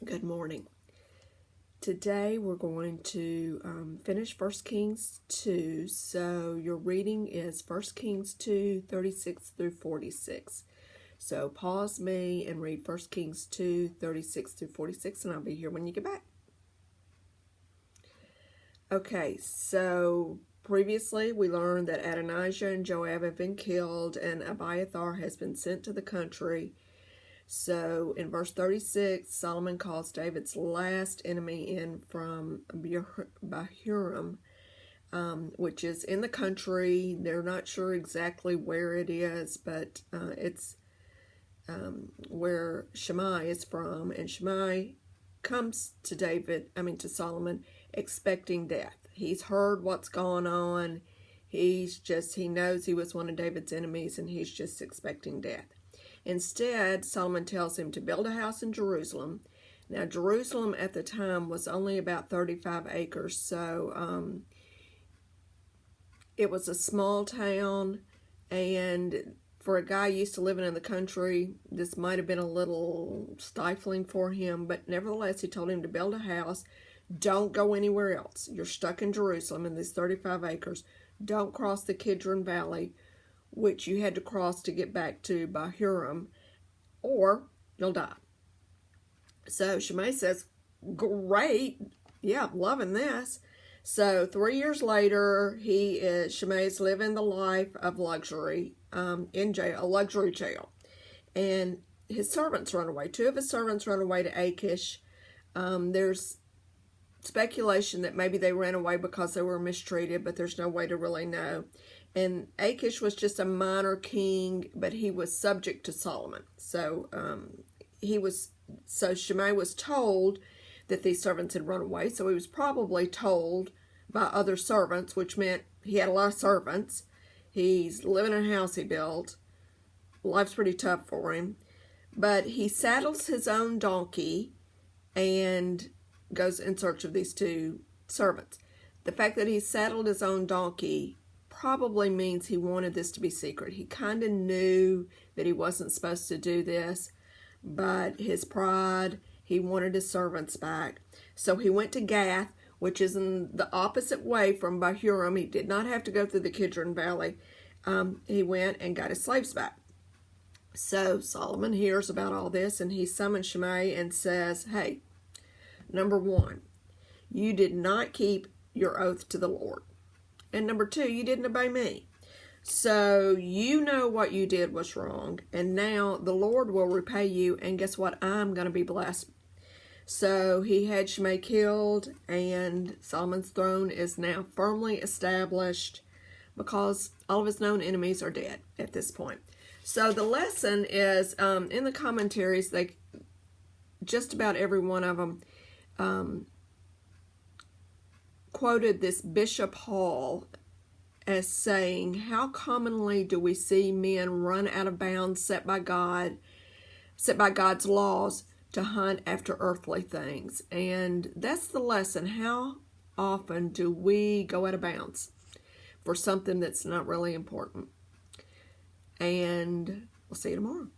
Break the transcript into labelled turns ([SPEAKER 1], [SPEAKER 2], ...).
[SPEAKER 1] Good morning. Today we're going to finish 1 Kings 2. So your reading is 1 Kings 2, 36 through 46. So pause me and read 1 Kings 2, 36 through 46, and I'll be here when you get back. Okay, so previously we learned that Adonijah and Joab have been killed and Abiathar has been sent to the country. So in verse 36, Solomon calls David's last enemy in from Bahurim, which is in the country. They're not sure exactly where it is, but it's where Shimei is from. And Shimei comes to Solomon expecting death. He's heard what's going on. He knows he was one of David's enemies, and he's just expecting death. Instead, Solomon tells him to build a house in Jerusalem. Now, Jerusalem at the time was only about 35 acres, so it was a small town, and for a guy used to living in the country, this might have been a little stifling for him, but nevertheless, he told him to build a house. Don't go anywhere else. You're stuck in Jerusalem in these 35 acres. Don't cross the Kidron Valley, which you had to cross to get back to Bahurim, or you'll die. So Shimei says, great, yeah, I'm loving this. So 3 years later, Shimei's living the life of luxury in jail, a luxury jail. And his servants run away. 2 of his servants run away to Achish. There's speculation that maybe they ran away because they were mistreated, but there's no way to really know. And Achish was just a minor king, but he was subject to Solomon. So Shimei was told that these servants had run away. So he was probably told by other servants, which meant he had a lot of servants. He's living in a house he built. Life's pretty tough for him. But he saddles his own donkey and goes in search of these 2 servants. The fact that he saddled his own donkey probably means he wanted this to be secret. He kind of knew that he wasn't supposed to do this, but his pride, he wanted his servants back. So he went to Gath, which is in the opposite way from Bahurim. He did not have to go through the Kidron Valley. He went and got his slaves back. So Solomon hears about all this, and he summons Shimei and says, hey, number 1, you did not keep your oath to the Lord. And number 2, you didn't obey me. So you know what you did was wrong. And now the Lord will repay you. And guess what? I'm going to be blessed. So he had Shimei killed. And Solomon's throne is now firmly established because all of his known enemies are dead at this point. So the lesson is in the commentaries, just about every one of them quoted this Bishop Hall as saying, how commonly do we see men run out of bounds set by God's laws to hunt after earthly things? And that's the lesson. How often do we go out of bounds for something that's not really important? And we'll see you tomorrow.